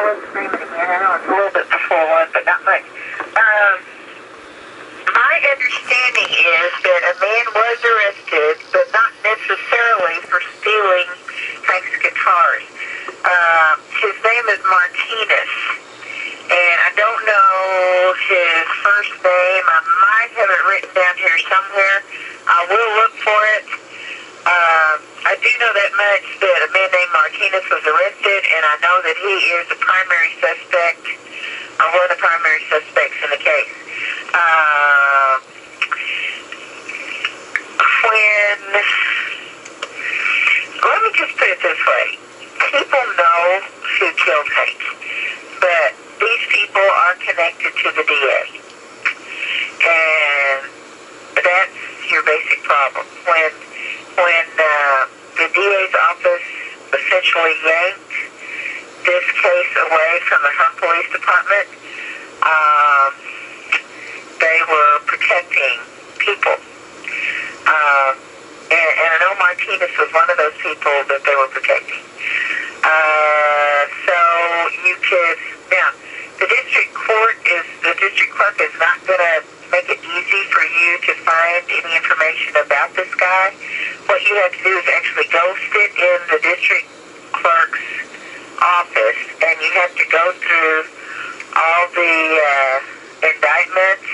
was screaming again. I know it's a little bit before 1, but not much. My understanding is that a man was arrested, but not necessarily for stealing Hank's guitars. His name is Martinez, and I don't know his first name. I might have it written down here somewhere. I will look for it. I do know that much, that a man named Martinez was arrested, and I know that he is the primary suspect, or one of the primary suspects in the case. Let me just put it this way. People know who killed Hank, but these people are connected to the DA. And that's your basic problem. When the DA's office essentially yanked this case away from the Hearne Police Department, they were protecting people. And I know Martinez was one of those people that they were protecting. So you could, now, the district clerk is not going to make it easy for you to find any information about this guy. What you have to do is actually go sit in the district clerk's office, and you have to go through all the indictments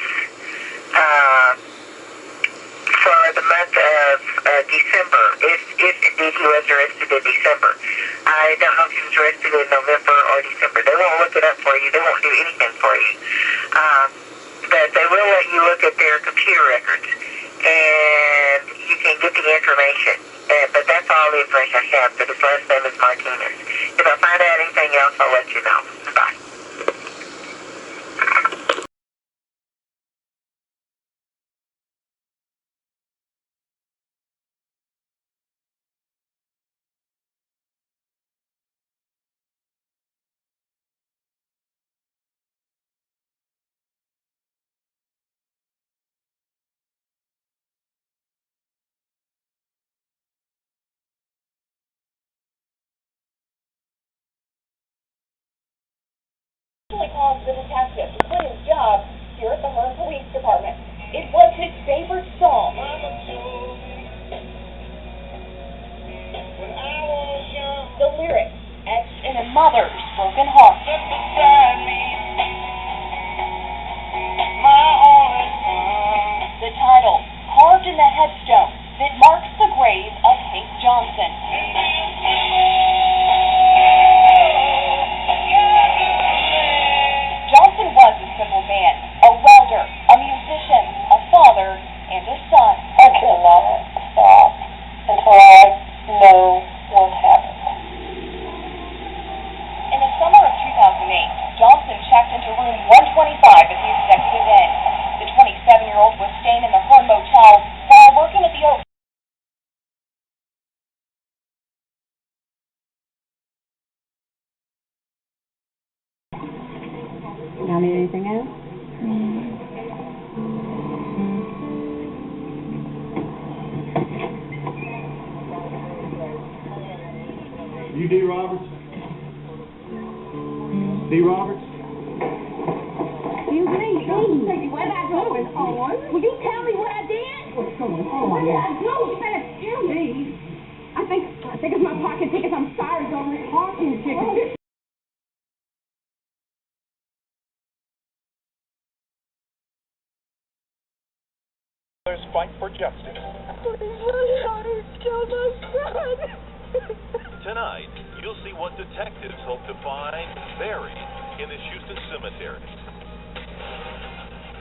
for the month of December, if indeed he was arrested in December. I don't know if he was arrested in November or December. They won't look it up for you. They won't do anything for you. But they will let you look at their computer records, and you can get the information. But that's all the information I have. But his last name is Martinez. If I find out anything else, I'll let you know. Bye. Calls the detective to quit his job here at the Hearne Police Department. It was his favorite song. The lyrics etched in a mother's broken heart. The title carved in the headstone that marks the grave of Hank Johnson. Johnson was a simple man, a welder, a musician, a father, and a son. I cannot stop until I know what happened. In the summer of 2008, Johnson checked into room 125 at the Executive Inn. The 27-year-old was staying in the Hearne Motel while working at the Oak. Y'all need anything else? You D. Roberts? D. Roberts? Excuse me. What am I going on? Will you tell me what I did? What's going on? No, excuse me. I think it's my pocket tickets. I'm sorry, it's on the parking ticket. Fight for justice. Tonight, you'll see what detectives hope to find buried in this Houston cemetery.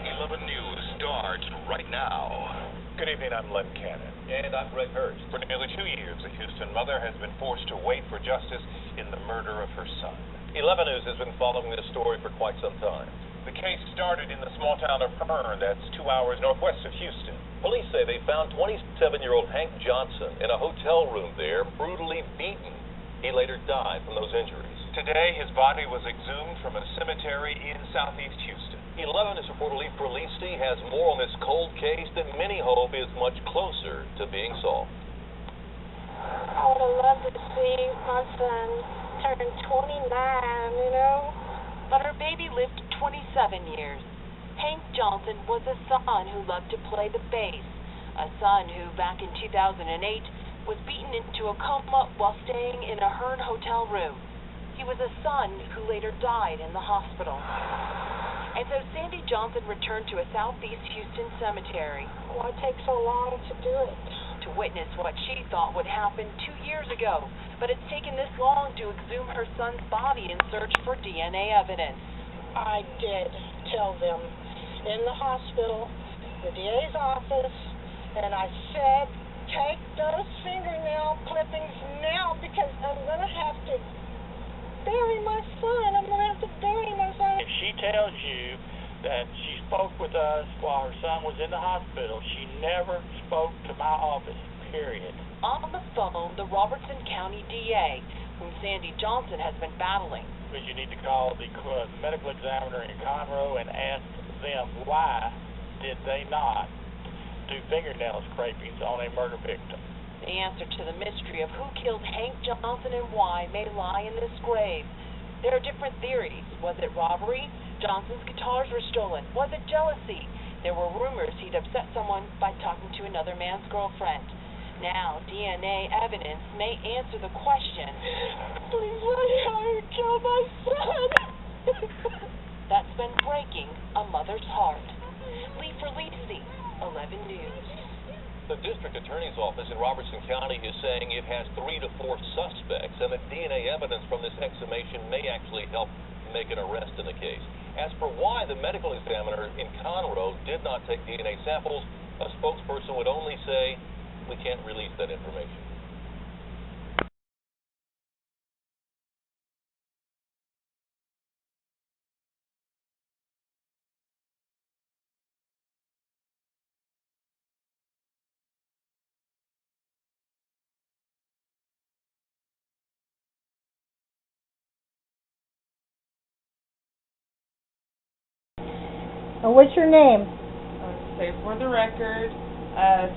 11 News starts right now. Good evening, I'm Len Cannon. And I'm Greg Hurst. For nearly 2 years, a Houston mother has been forced to wait for justice in the murder of her son. 11 News has been following this story for quite some time. The case started in the small town of Hearne, that's 2 hours northwest of Houston. Police say they found 27-year-old Hank Johnson in a hotel room there, brutally beaten. He later died from those injuries. Today, his body was exhumed from a cemetery in southeast Houston. 11 is reportedly released. He has more on this cold case that many hope is much closer to being solved. I would have loved to see my son turned 29, you know. But her baby lived 27 years. Hank Johnson was a son who loved to play the bass, a son who, back in 2008, was beaten into a coma while staying in a Hearne hotel room. He was a son who later died in the hospital. And so Sandy Johnson returned to a southeast Houston cemetery. Why take so long to do it? To witness what she thought would happen 2 years ago, but it's taken this long to exhume her son's body in search for DNA evidence. I did tell them in the hospital, the DA's office, and I said, take those fingernail clippings now because I'm going to have to bury my son. I'm going to have to bury my son. If she tells you that she spoke with us while her son was in the hospital, she never spoke to my office, period. On the phone, the Robertson County DA, whom Sandy Johnson has been battling. But you need to call the medical examiner in Conroe and ask them why did they not do fingernail scrapings on a murder victim. The answer to the mystery of who killed Hank Johnson and why may lie in this grave. There are different theories. Was it robbery? Johnson's guitars were stolen. Was it jealousy? There were rumors he'd upset someone by talking to another man's girlfriend. Now, DNA evidence may answer the question. Please let her kill my son. That's been breaking a mother's heart. Lee for Lisi, 11 News. The district attorney's office in Robertson County is saying it has 3 to 4 suspects, and that DNA evidence from this exhumation may actually help make an arrest in the case. As for why the medical examiner in Conroe did not take DNA samples, a spokesperson would only say, we can't release that information. What's your name? Say for the record,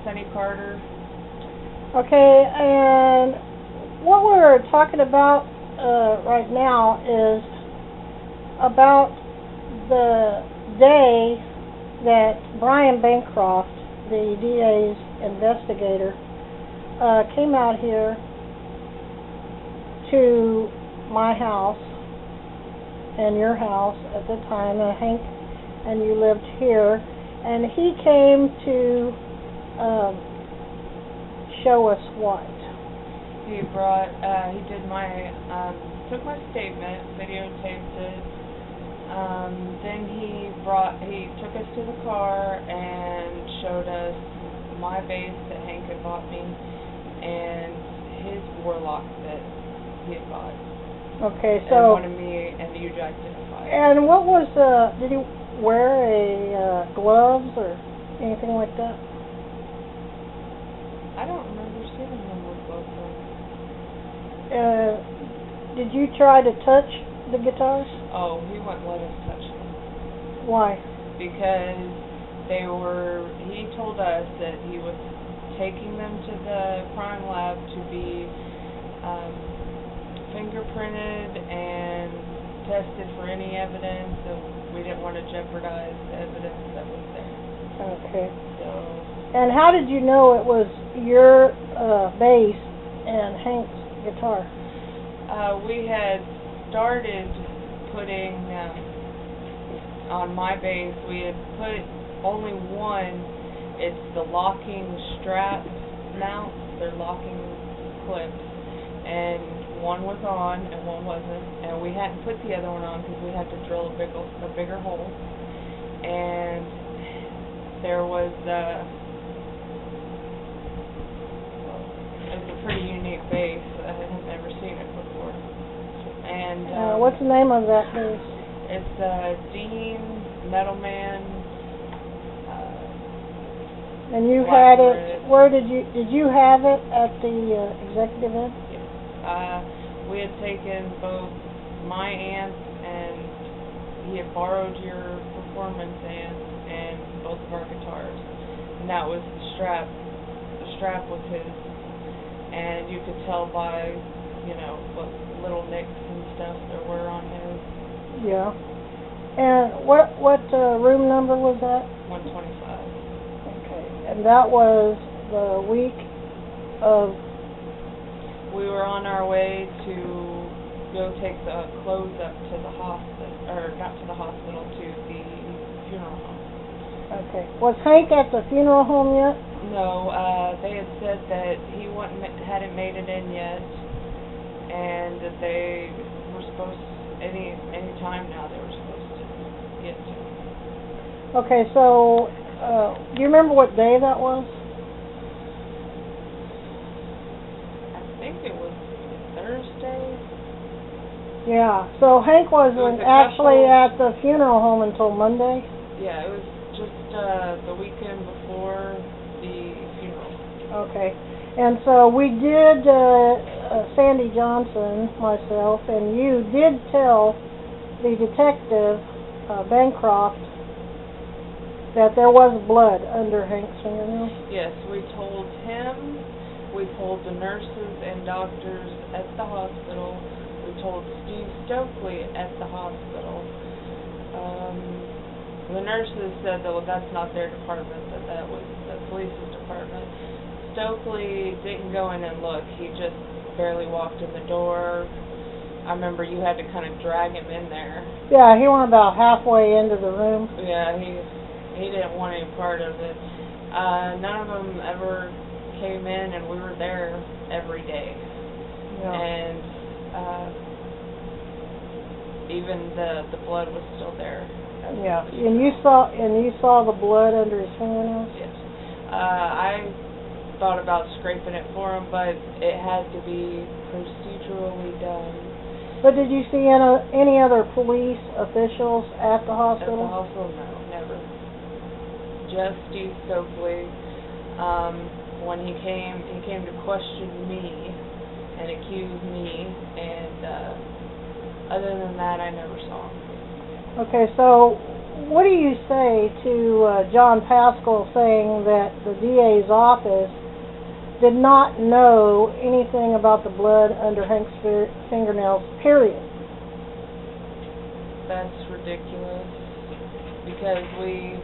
Sunny Carter. Okay, and what we're talking about right now is about the day that Brian Bancroft, the DA's investigator, came out here to my house and your house at the time, Hank, and you lived here, and he came to show us what? He did my, took my statement, videotaped it, then he took us to the car and showed us my bass that Hank had bought me, and his warlock that he had bought. Okay, and so... wanted me and you to identify. And what was, did he wear a gloves or anything like that? I don't remember seeing him with gloves on. Did you try to touch the guitars? Oh, he wouldn't let us touch them. Why? Because he told us that he was taking them to the crime lab to be fingerprinted and tested for any evidence, and we didn't want to jeopardize the evidence that was there. Okay. So. And how did you know it was your bass and Hank's guitar? We had started putting on my bass. We had put only one. It's the locking strap mount. They're locking clips, and one was on and one wasn't, and we hadn't put the other one on because we had to drill a bigger hole. And there was it's a pretty unique bass. I had never seen it before. And what's the name of that bass? It's Dean Metalman. And you had it. Where did you have it at the executive ed? We had taken both my amp and he had borrowed your performance amp and both of our guitars. And that was the strap. The strap was his. And you could tell by what little nicks and stuff there were on his. Yeah. And what room number was that? 125. Okay. And that was the week of... We were on our way to go take the clothes up to the hospital, or not to the hospital, to the funeral home. Okay. Was Hank at the funeral home yet? No, they had said that he hadn't made it in yet, and that they were supposed, any time now they were supposed to get to him. Okay, so, do you remember what day that was? I think it was Thursday. Yeah, so Hank wasn't actually at the funeral home until Monday? Yeah, it was just the weekend before the funeral. Okay, and so we did, Sandy Johnson, myself, and you did tell the detective, Bancroft, that there was blood under Hank's fingernails? Yes, we told him, we told the nurses and doctors at the hospital, we told Steve Stokely at the hospital. The nurses said that, well, that's not their department, that was the police's department. Stokely didn't go in and look, he just barely walked in the door. I remember you had to kind of drag him in there. Yeah, he went about halfway into the room. Yeah, he didn't want any part of it. None of them ever came in, and we were there every day. Yeah. And even the blood was still there. Yeah, and you saw the blood under his fingernails? Yes. I thought about scraping it for him, but it had to be procedurally done. But did you see any other police officials at the hospital? At the hospital, no, never. Just Steve Stokely. When he came to question me and accuse me, and other than that, I never saw him. Okay, so what do you say to John Paschal saying that the DA's office did not know anything about the blood under Hank's fingernails, period? That's ridiculous, because we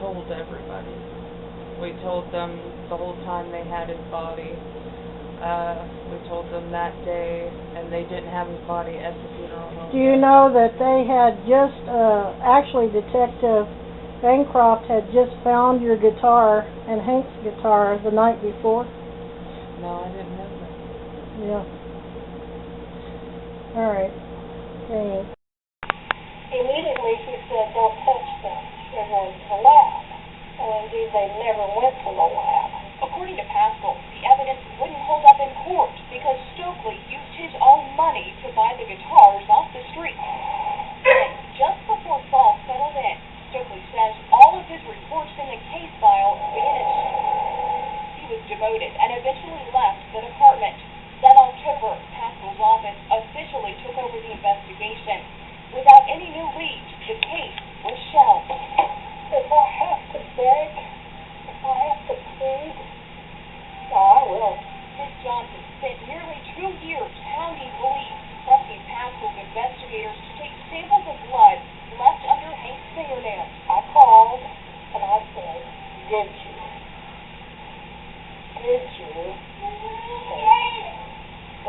told everybody. We told them the whole time they had his body. We told them that day, and they didn't have his body at the funeral home. Do you know that they had just, actually Detective Bancroft had just found your guitar and Hank's guitar the night before? No, I didn't know that. Yeah. All right. Okay. Immediately she said, don't touch them. They're going to the lab. And indeed, they never went to the lab. According to Paschal, the evidence wouldn't hold up in court because Stokely used his own money to buy the guitars off the street. And just before fall settled in, Stokely says all of his reports in the case file vanished. He was demoted and eventually left the department. That October, Paschal's office officially took over the investigation. Without any new leads, the case was shelved. If I have to beg, if I have to plead, I will. Miss Johnson spent nearly 2 years hounding police, pressing Paschal's investigators to take samples of blood left under Hank's fingernails. I called and I said, did you take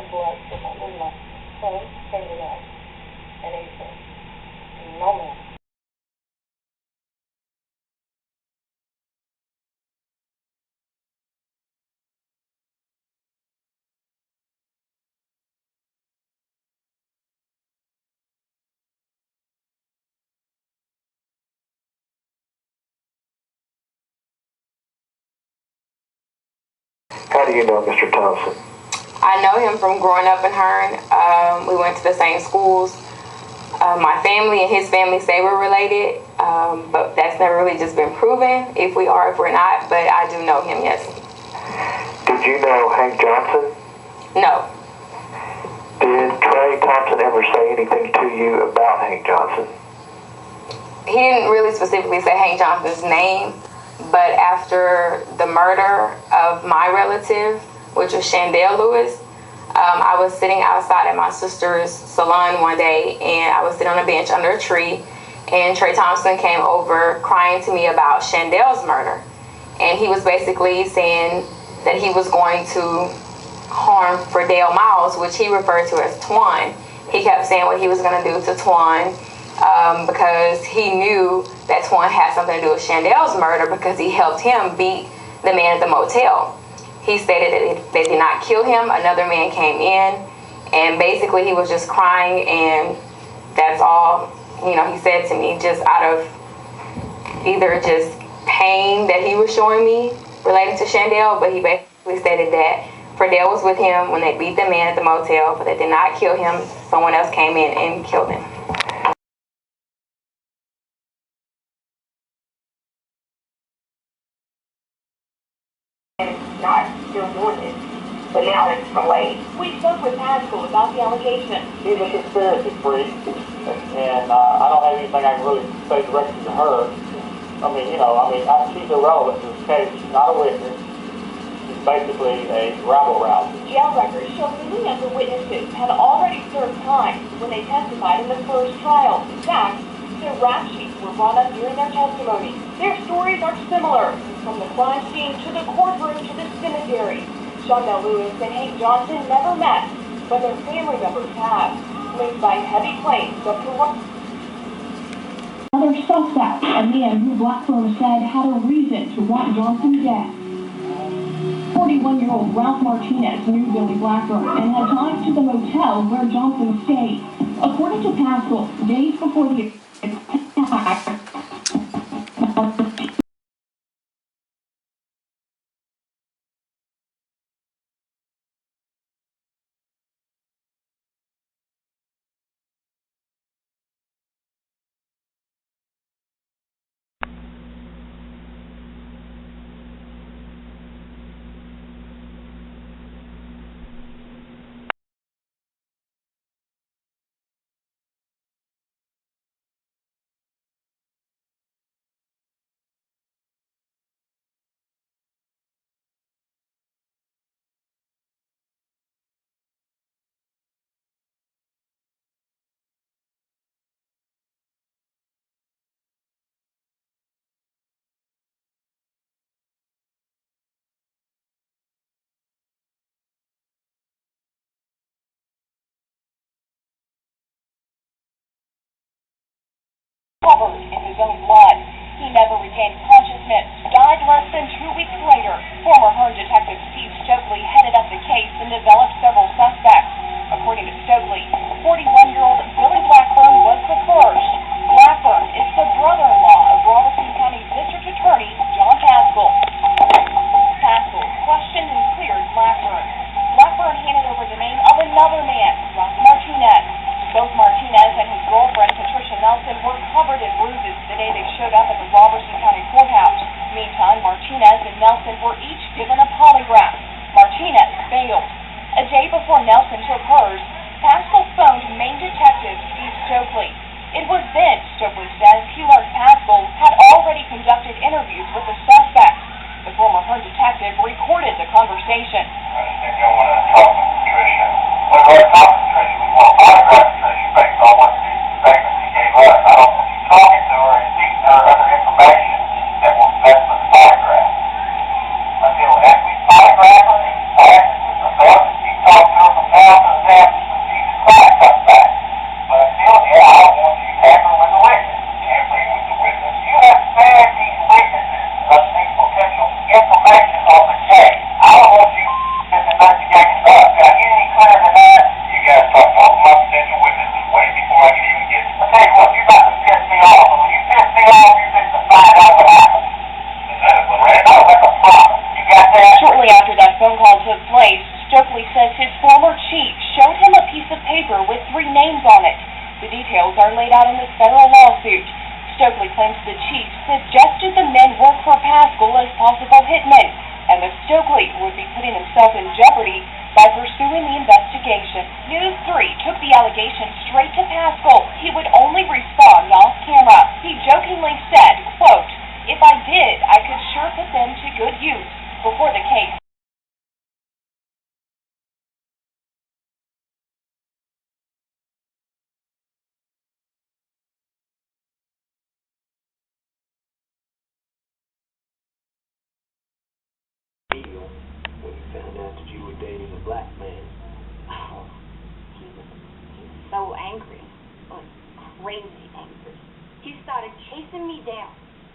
the blood from under my son's fingernails? And he said, no, ma'am. How do you know Mr. Thompson? I know him from growing up in Hearne. We went to the same schools. My family and his family say we're related, but that's never really just been proven, if we are, if we're not, but I do know him, yes. Did you know Hank Johnson? No. Did Trey Thompson ever say anything to you about Hank Johnson? He didn't really specifically say Hank Johnson's name, But after the murder of my relative, which was Shandell Lewis, I was sitting outside at my sister's salon one day, and I was sitting on a bench under a tree, and Trey Thompson came over crying to me about Shandell's murder. And he was basically saying that he was going to harm Fredale Miles, which he referred to as Twan. He kept saying what he was going to do to Twan because he knew that Twan had something to do with Shandell's murder because he helped him beat the man at the motel. He stated that they did not kill him. Another man came in, and basically he was just crying, and that's all, you know, he said to me, just out of either just pain that he was showing me relating to Shandell, but he basically stated that Fredale was with him when they beat the man at the motel, but they did not kill him. Someone else came in and killed him. Not still doing it, but now it's too late. We spoke with Paschal about the allegation. He's a conspiracy freak, and I don't have anything I can really say directly to her. She's irrelevant to this case. She's not a witness. She's basically a rabble-rouser. Jail records show many of the witnesses had already served time when they testified in the first trial. In fact, their rap sheets were brought up during their testimony. Their stories are similar, from the crime scene to the courtroom to the cemetery. Shandell Lewis and Hank Johnson never met, but their family members have, linked by heavy claims of corruption. Another suspect, a man who Blackburn said had a reason to want Johnson dead. 41-year-old Ralph Martinez knew Billy Blackburn and had ties to the motel where Johnson stayed. According to Paschal, days before the attack, covered in his own blood. He never regained consciousness, died less than 2 weeks later. Former Hearne detective Steve Stokely headed up the case and developed several suspects. According to Stokely, 41-year-old Billy Blackburn was the first. Blackburn is the brother-in-law of Robertson County District Attorney John Paschal. Paschal questioned and cleared Blackburn. Blackburn handed over the name of another man, Ralph Martinez. Both Martinez and his girlfriend, Patricia Nelson, were covered in bruises the day they showed up at the Robertson County Courthouse. Meantime, Martinez and Nelson were each given a polygraph. Martinez failed. A day before Nelson took hers, Paschal phoned Maine Detective Steve Stokely. It was then, Stokely says, he learned Paschal had already conducted interviews with the suspects. The former Hearne detective recorded the conversation. I think I want to talk to Patricia. When I talk to Patricia, we want to polygraph Patricia based on what the statements he gave us. I don't want you talking to her and teaching her other information that will mess with the polygraph. Until after we polygraph her and passes the best, she talks to her from now to the next, she's a crime suspect. But until then, I don't want you tampering with the witness. Tampering with the witness? You have to bag these witnesses of these potential information on the case. I don't want you investigating us. Can I get any clearer than that? You guys talk to all my potential witnesses way before I can even get you. I'll tell you what, you're about to piss me off. And when you piss me off, you're just to find out what happened. Is that a threat? No, that's a promise. You got that? Shortly after that phone call took place, Stokely says his former chief showed him a piece of paper with 3 names on it. The details are laid out in this federal lawsuit. Stokely claims the chief suggested the men work for Paschal as possible hitmen, and that Stokely would be putting himself in jeopardy by pursuing the investigation. News 3 took the allegation straight to Paschal. He would only respond off camera. He jokingly said, quote, "If I did, I could good use before the case. When you found out that you were dating a black man. Oh, he was so angry, like crazy angry. He started chasing me down,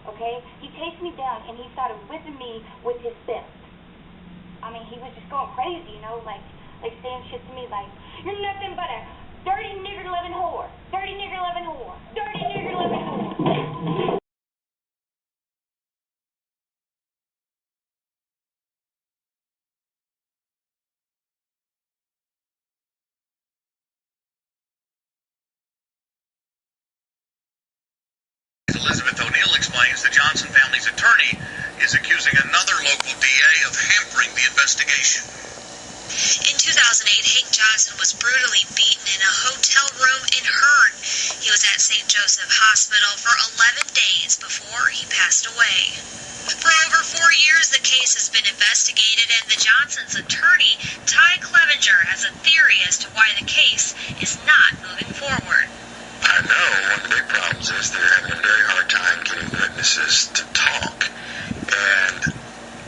okay? He chased me down and he started whipping me with his belt. I mean, he was just going crazy, you know, like saying shit to me like, you're nothing but a dirty nigger-loving whore, dirty nigger-loving whore, dirty nigger-loving whore. Elizabeth O'Neill explains the Johnson family's attorney is accusing another local DA of hampering the investigation. In 2008, Hank Johnson was brutally beaten in a hotel room in Hearne. He was at St. Joseph Hospital for 11 days before he passed away. For over 4 years, the case has been investigated, and the Johnsons' attorney, Ty Clevenger, has a theory as to why the case is not moving forward. I know one of the big problems is they're having a very hard time getting witnesses to talk. And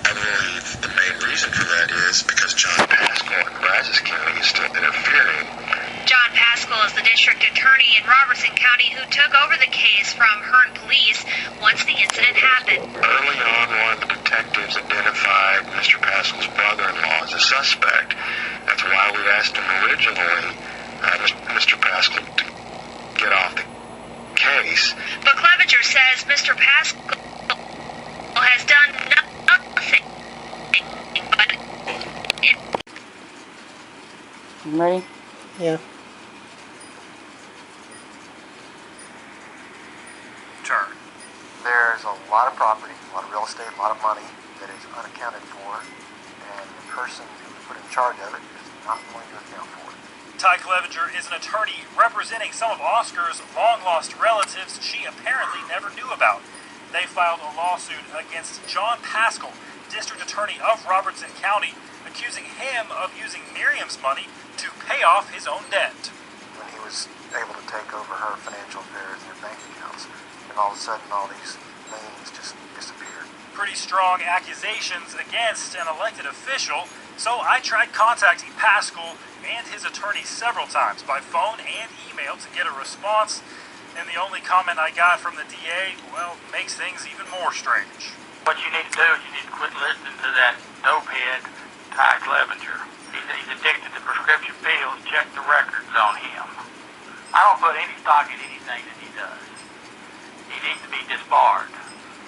I believe the main reason for that is because John Pascal in Brazos County is still interfering. John Pascal is the district attorney in Robertson County who took over the case from Hearne police once the incident happened. Early on, one of the detectives identified Mr. Pascal's brother-in-law as a suspect. That's why we asked him originally, Mr. Pascal, to get off the case. But Clevenger says Mr. Pascal has done nothing. You ready? Yeah. Turn. There's a lot of property, a lot of real estate, a lot of money that is unaccounted for, and the person who was put in charge of it is not going to account for it. Ty Clevenger is an attorney representing some of Oscar's long-lost relatives she apparently never knew about. They filed a lawsuit against John Pascal, district attorney of Robertson County, accusing him of using Miriam's money to pay off his own debt. When he was able to take over her financial affairs and her bank accounts, and all of a sudden all these liens just disappeared. Pretty strong accusations against an elected official, so I tried contacting Pascal and his attorney several times by phone and email to get a response, and the only comment I got from the DA, well, makes things even more strange. What you need to do is you need to quit listening to that dopehead, Ty Clevenger. He's addicted to prescription pills. Check the records on him. I don't put any stock in anything that he does. He needs to be disbarred.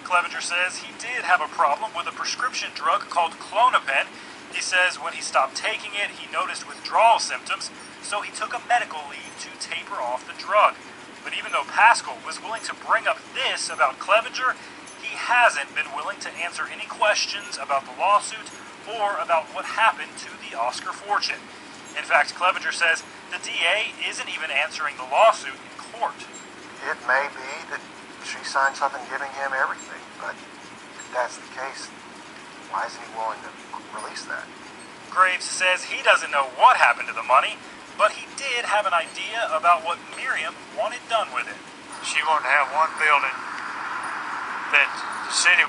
Clevenger says he did have a problem with a prescription drug called Clonopin. He says when he stopped taking it, he noticed withdrawal symptoms, so he took a medical leave to taper off the drug. But even though Pascal was willing to bring up this about Clevenger, he hasn't been willing to answer any questions about the lawsuit or about what happened to the Oscar fortune. In fact, Clevenger says the DA isn't even answering the lawsuit in court. It may be that she signed something giving him everything, but if that's the case, why isn't he willing to release that? Graves says he doesn't know what happened to the money, but he did have an idea about what Miriam wanted done with it. She wanted to have one building that the city